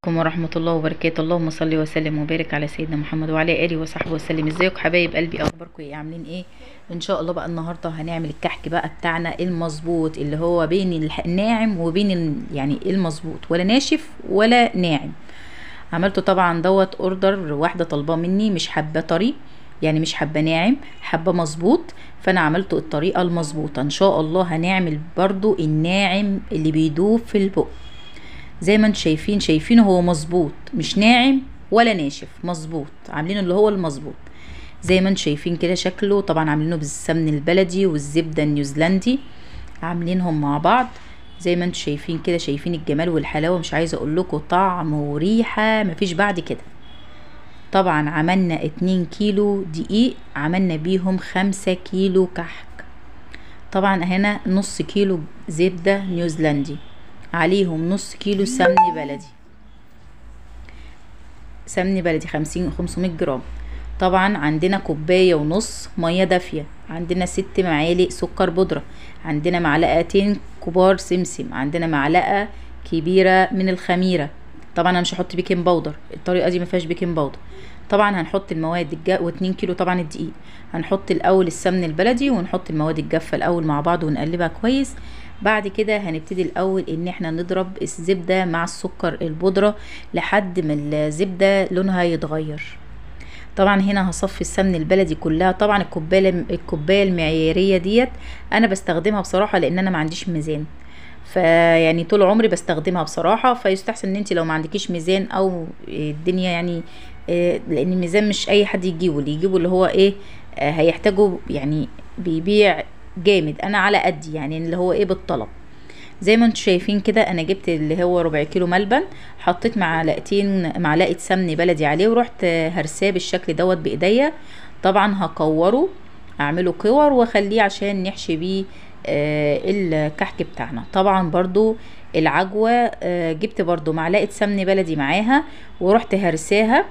عليكم ورحمة الله وبركاته. اللهم صل وسلم وبارك على سيدنا محمد وعلى آله وصحبه وسلم. ازيكم حبايب قلبي، اخباركم ايه؟ عاملين ايه؟ ان شاء الله بقى النهارده هنعمل الكحك بقى بتاعنا المظبوط، اللي هو بين الناعم وبين يعني المظبوط، ولا ناشف ولا ناعم. عملته طبعا دوت اوردر، واحده طالباه مني، مش حابه طري، يعني مش حابه ناعم، حابه مظبوط. فانا عملته الطريقه المظبوطه. ان شاء الله هنعمل برضو الناعم اللي بيدوب في البق. زي ما انتم شايفينه هو مظبوط، مش ناعم ولا ناشف، مظبوط. عاملينه اللي هو المظبوط زي ما انتم شايفين كده شكله. طبعا عاملينه بالسمن البلدي والزبده النيوزيلندي، عاملينهم مع بعض زي ما انتم شايفين كده. شايفين الجمال والحلاوه، مش عايزه اقول لكم طعم وريحه مفيش بعد كده. طبعا عملنا 2 كيلو دقيق، عملنا بيهم 5 كيلو كحك. طبعا هنا نص كيلو زبده نيوزيلندي، عليهم نص كيلو سمن بلدي 500 جرام. طبعا عندنا كوباية ونص مية دافية، عندنا 6 معالق سكر بودرة، عندنا معلقتين كبار سمسم، عندنا معلقة كبيرة من الخميرة. طبعا انا مش هحط بيكنج باودر، الطريقة دي ما فيهاش بيكنج باودر. طبعا هنحط المواد و2 كيلو طبعا الدقيق. هنحط الاول السمن البلدي ونحط المواد الجافة الاول مع بعض ونقلبها كويس. بعد كده هنبتدي الاول ان احنا نضرب الزبدة مع السكر البودرة لحد ما الزبدة لونها يتغير. طبعا هنا هصفي السمن البلدي كلها. طبعا الكوبايه المعياريه ديت انا بستخدمها بصراحه لان انا ما عنديش ميزان، فيعني طول عمري بستخدمها بصراحه. فيستحسن ان انت لو ما عندكيش ميزان او الدنيا يعني لان الميزان مش اي حد يجيبه، اللي يجيبه اللي هو ايه هيحتاجه، يعني بيبيع جامد. انا على قدي يعني اللي هو ايه بالطلب. زي ما انتم شايفين كده انا جبت اللي هو ربع كيلو ملبن، حطيت معلقه سمن بلدي عليه، ورحت هرساه بالشكل دوت بايديا. طبعا هكوره، اعمله كور واخليه عشان نحشي بيه الكحك بتاعنا. طبعا برضو العجوه جبت برضو معلقه سمن بلدي معاها، ورحت هرساها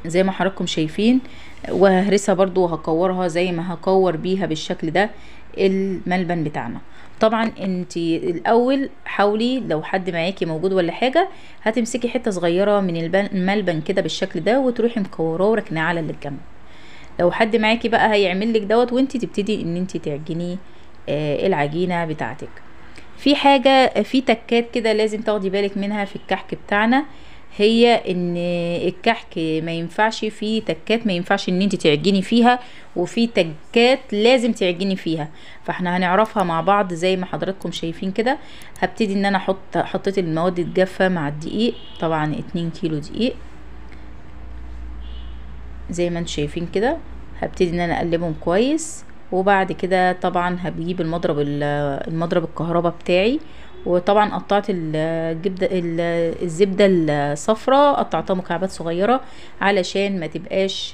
زي ما حضراتكم شايفين، وههرسها برضو وهكورها زي ما هكور بيها بالشكل ده الملبن بتاعنا. طبعا انتي الاول حاولي لو حد معاكي موجود ولا حاجه، هتمسكي حته صغيره من الملبن كده بالشكل ده وتروحي مكوراه وركناه على اللي جنب. لو حد معاكي بقى هيعمل لك دوت، وانتي تبتدي ان انتي تعجني العجينه بتاعتك. في حاجه، في تكات كده لازم تاخدي بالك منها في الكحك بتاعنا، هي ان الكحك ما ينفعش فيه تكات، ما ينفعش ان انت تعجني فيها، وفي تكات لازم تعجني فيها. فاحنا هنعرفها مع بعض زي ما حضراتكم شايفين كده. هبتدي ان انا حطيت المواد الجافة مع الدقيق، طبعا 2 كيلو دقيق زي ما انتم شايفين كده. هبتدي ان انا اقلبهم كويس، وبعد كده طبعا هجيب المضرب الكهرباء بتاعي. وطبعا قطعت الزبده الصفراء، قطعتها مكعبات صغيره علشان ما تبقاش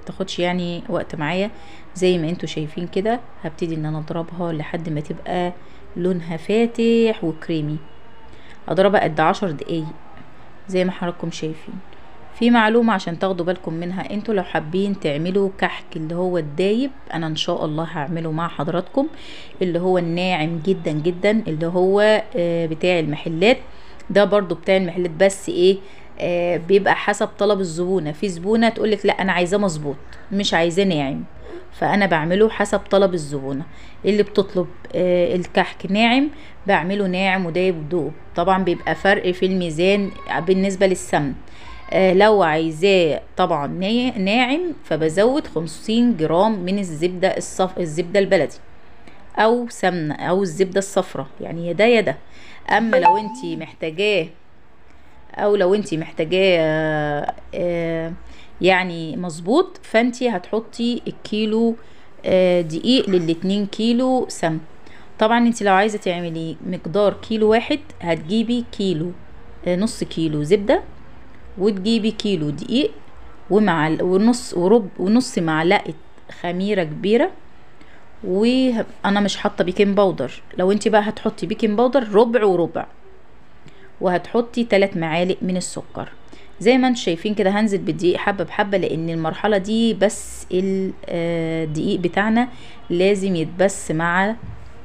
تاخدش يعني وقت معايا. زي ما انتوا شايفين كده هبتدي ان انا اضربها لحد ما تبقى لونها فاتح وكريمي. اضربها قد 10 دقايق زي ما حضراتكم شايفين. في معلومة عشان تاخدوا بالكم منها، انتوا لو حابين تعملوا كحك اللي هو الدايب، انا ان شاء الله هعمله مع حضراتكم اللي هو الناعم جدا جدا، اللي هو بتاع المحلات. ده برضو بتاع المحلات، بس ايه بيبقى حسب طلب الزبونة. في زبونة تقولك لا انا عايزاه مظبوط مش عايزاه ناعم، فانا بعمله حسب طلب الزبونة. اللي بتطلب الكحك ناعم بعمله ناعم ودايب دوب. طبعا بيبقى فرق في الميزان بالنسبة للسمن. لو عايزاه طبعا ناعم فبزود 50 جرام من الزبدة البلدي او سمنة او الزبدة الصفراء، يعني يا ده يا ده. اما لو انتي محتاجاه يعني مظبوط، فانتي هتحطي الكيلو دقيق لل2 كيلو سمن. طبعا انتي لو عايزة تعملي مقدار كيلو واحد هتجيبي كيلو نص كيلو زبدة، وتجيبي كيلو دقيق ونص معلقة خميرة كبيرة. وانا مش حاطة بيكنج باودر، لو انت بقى هتحطي بيكنج باودر ربع وربع. وهتحطي 3 معالق من السكر. زي ما انتم شايفين كده هنزل بالدقيق حبة بحبة، لان المرحلة دي بس الدقيق بتاعنا لازم يتبس مع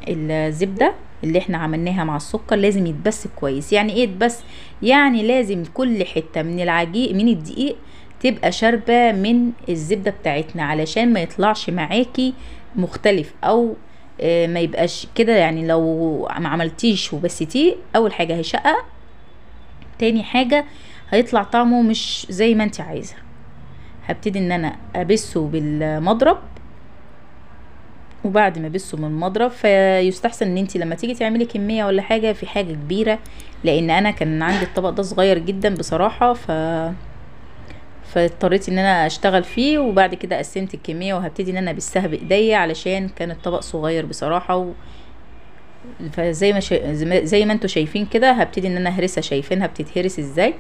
الزبدة اللي احنا عملناها مع السكر لازم يتبس كويس. يعني ايه يتبس؟ يعني لازم كل حتة من العجين من الدقيق تبقى شاربة من الزبدة بتاعتنا، علشان ما يطلعش معاكي مختلف او ما يبقاش كده. يعني لو ما عملتيش وبسيتيه، اول حاجة هيشقق، تاني حاجة هيطلع طعمه مش زي ما انت عايزة. هبتدي ان انا ابسه بالمضرب، وبعد ما ابسه من المضرب فيستحسن ان انت لما تيجي تعملي كمية ولا حاجة في حاجة كبيرة، لان انا كان عندي الطبق ده صغير جدا بصراحة، فاضطريت ان انا اشتغل فيه، وبعد كده قسمت الكمية وهبتدي ان انا ابسها بايديا علشان كان الطبق صغير بصراحة. فزي ما زي ما انتوا شايفين كده هبتدي ان انا اهرسها. شايفينها بتتهرس ازاي؟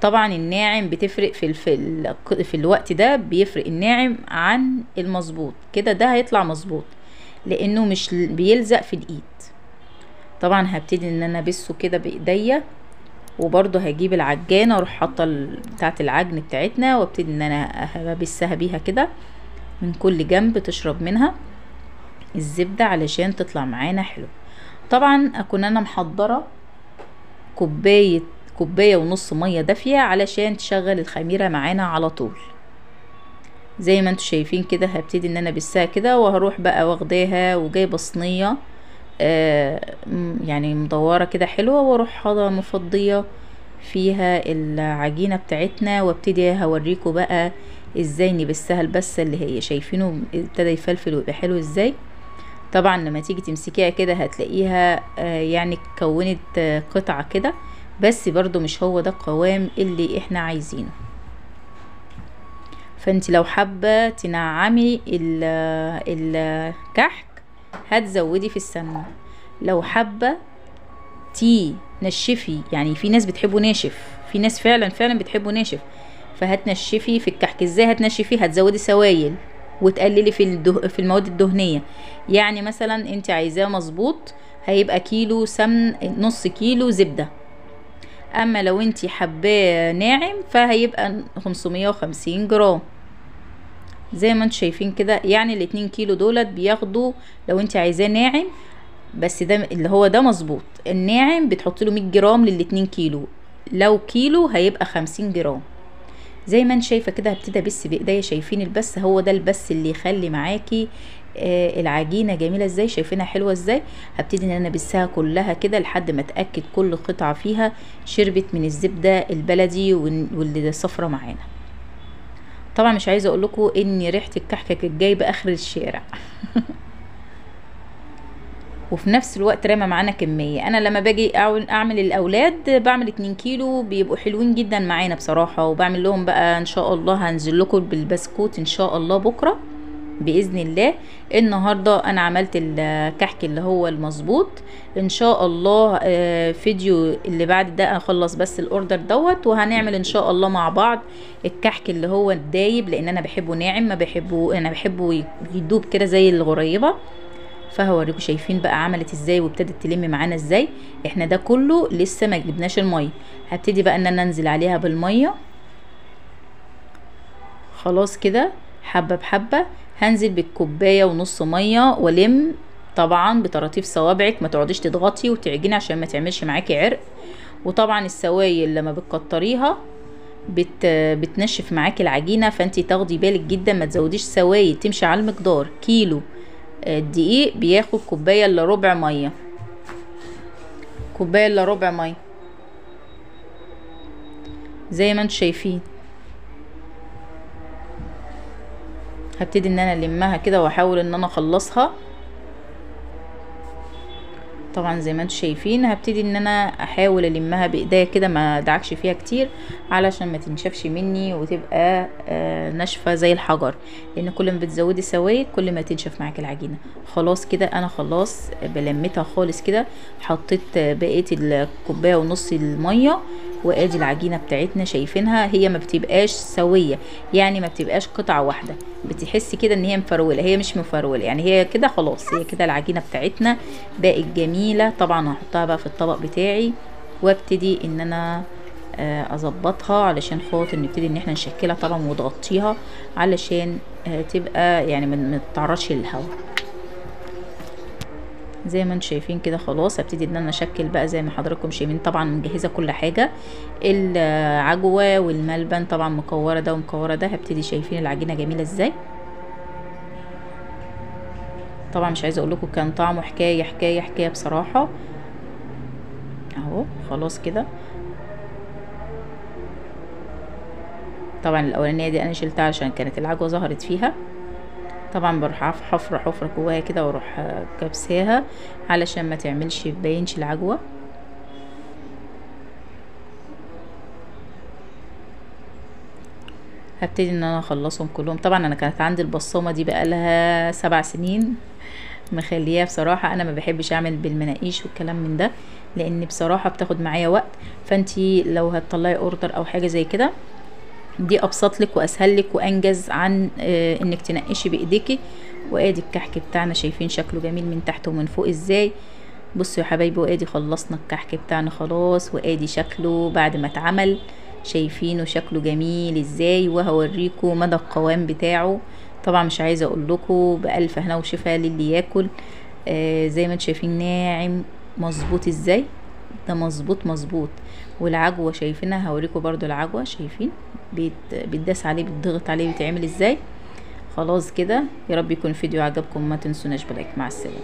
طبعا الناعم بتفرق في الوقت ده، بيفرق الناعم عن المظبوط كده. ده هيطلع مظبوط لانه مش بيلزق في الايد. طبعا هبتدي ان انا ابسه كده بايديا، وبرضه هجيب العجانه واروح حاطه بتاعه العجن بتاعتنا، وابتدي ان انا ابسها بيها كده من كل جنب تشرب منها الزبده علشان تطلع معانا حلو. طبعا اكون انا محضره كوبايه ونص ميه دافيه علشان تشغل الخميره معانا على طول. زي ما انتوا شايفين كده هبتدي ان انا ابسها كده، وهروح بقى واخداها وجايبه صينيه يعني مدوره كده حلوه، واروح حاطه مفضيه فيها العجينه بتاعتنا، وابتدي هوريكم بقى ازاي نبسها البسه اللي هي شايفينه ابتدى يفلفل ويبقى حلو ازاي. طبعا لما تيجي تمسكيها كده هتلاقيها يعني كونت قطعه كده، بس برضو مش هو ده القوام اللي احنا عايزينه. فانت لو حابة تنعمي الكحك هتزودي في السمنة، لو حابة تنشفي، يعني في ناس بتحبه ناشف، في ناس فعلا بتحبه ناشف، فهتنشفي في الكحك. ازاي هتنشفي؟ هتزودي سوائل وتقللي في المواد الدهنية. يعني مثلا انت عايزاه مظبوط هيبقى كيلو سمن، نص كيلو زبدة. اما لو انتي حباه ناعم فهيبقى 550 جرام زي ما انتوا شايفين كده. يعني ال2 كيلو دولت بياخدوا، لو انتي عايزاه ناعم بس ده اللي هو ده مظبوط، الناعم بتحط له 100 جرام لل2 كيلو، لو كيلو هيبقى 50 جرام. زي ما انت شايفه كده هبتدي ابس بايديا. شايفين البس؟ هو ده البس اللي يخلي معاكي العجينه جميله ازاي، شايفينها حلوه ازاي. هبتدي ان انا ابسها كلها كده لحد ما اتاكد كل قطعه فيها شربت من الزبده البلدي واللي صفرة معانا. طبعا مش عايزه اقول لكم ان ريحه الكحكه كانت جايبه اخر الشارع وفي نفس الوقت رامه معانا كميه. انا لما باجي اعمل الاولاد بعمل 2 كيلو بيبقوا حلوين جدا معانا بصراحه، وبعمل لهم بقى ان شاء الله هنزل لكم بالبسكوت ان شاء الله بكره باذن الله. النهارده انا عملت الكحك اللي هو المظبوط ان شاء الله. فيديو اللي بعد ده اخلص بس الاوردر دوت، وهنعمل ان شاء الله مع بعض الكحك اللي هو الدايب، لان انا بحبه ناعم، ما بحبه، انا بحبه يدوب كده زي الغريبه. فهوريكم شايفين بقى عملت ازاي وابتدت تلم معانا ازاي. احنا ده كله لسه ما جبناش الميه، هبتدي بقى ان انا انزل عليها بالميه خلاص كده حبه بحبه. هنزل بالكوبايه ونص ميه والم طبعا بطراطيف صوابعك، ما تقعديش تضغطي وتعجني عشان ما تعملش معاكي عرق. وطبعا السوائل لما بتكتريها بتنشف معاكي العجينه، فانتي تاخدي بالك جدا ما تزوديش سوائل، تمشي على المقدار. كيلو الدقيق بياخد كوبايه الا ربع ميه، كوبايه الا ربع ميه زي ما انتم شايفين. هبتدي ان انا المها كده واحاول ان انا اخلصها. طبعا زي ما انتم شايفين هبتدي ان انا احاول المها بايديا كده، ما ادعكش فيها كتير علشان ما تنشفش مني وتبقى ناشفه زي الحجر، لان كل ما بتزودي سوائل كل ما تنشف معاكي العجينه. خلاص كده انا خلاص بلمتها خالص كده، حطيت بقيه الكوبايه ونص الميه، وادي العجينه بتاعتنا شايفينها هي ما بتبقاش سويه، يعني ما بتبقاش قطعه واحده، بتحسي كده ان هي مفروله، هي مش مفروله، يعني هي كده خلاص، هي كده العجينه بتاعتنا بقت جميله. طبعا هحطها بقى في الطبق بتاعي وابتدي ان انا اظبطها علشان خاطر نبتدي ان احنا نشكلها طبعا ونغطيها علشان تبقى يعني ما تتعرضش للهواء. زي ما انتم شايفين كده خلاص هبتدي ان انا اشكل بقى زي ما حضراتكم شايفين. طبعا مجهزه كل حاجه، العجوه والملبن طبعا مكوره ده ومكوره ده. هبتدي شايفين العجينه جميله ازاي. طبعا مش عايزه اقول لكم كان طعمه حكايه حكايه حكايه بصراحه. اهو خلاص كده. طبعا الاولانيه دي انا شلتها عشان كانت العجوه ظهرت فيها. طبعا بروح حفره جواها كده واروح كبساها علشان ما تعملش تبينش العجوه. هبتدي ان انا اخلصهم كلهم. طبعا انا كانت عندي البصامه دي بقالها 7 سنين مخليها. بصراحه انا ما بحبش اعمل بالمناقيش والكلام من ده، لان بصراحه بتاخد معايا وقت. فانتي لو هتطلعي اوردر او حاجه زي كده دي ابسط لك واسهل لك وانجز عن انك تنقشي بايديكي. وادي الكحك بتاعنا شايفين شكله جميل من تحت ومن فوق ازاي. بصوا يا حبايبي، وادي خلصنا الكحك بتاعنا خلاص، وادي شكله بعد ما اتعمل. شايفينه شكله جميل ازاي، وهوريكم مدى القوام بتاعه. طبعا مش عايزه اقول لكم بالف هنا وشفا للي ياكل. زي ما انتم شايفين ناعم مظبوط ازاي، ده مظبوط. والعجوه شايفينها، هوريكم برضو العجوه شايفين بيتداس عليه بيتضغط عليه بيتعمل ازاي. خلاص كده، يا رب يكون الفيديو عجبكم. ما تنسوناش بلايك. مع السلامه.